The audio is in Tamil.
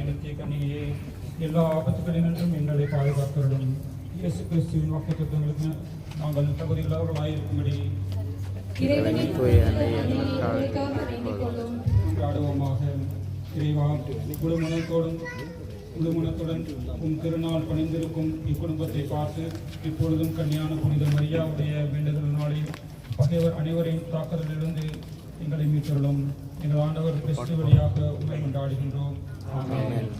நித்திய கன்னிகையே, எல்லா ஆபத்துகளினின்றும் எங்களை பாதுகாத்தருளும். இயேசு கிறிஸ்துவின் வாக்குத்தத்தங்களுக்கு நாங்கள் தகுதியுள்ளவர்களாயிருக்கும்படி ஆடுவோமாக. இறைவா, முழுமனத்துடன் உம் திருநாள் பணிந்திருக்கும் இக்குடும்பத்தை பார்த்து இப்பொழுதும் கன்னியான புனித மரியாவுடைய வேண்டுதலினாலே பகைவர் அனைவரின் தாக்குதலிலிருந்து எங்களை மீட்டருளும். எங்கள் ஆண்டவர் கிறிஸ்து வழியாக உண்மை கொண்டாடுகின்றோம். ஆமென்.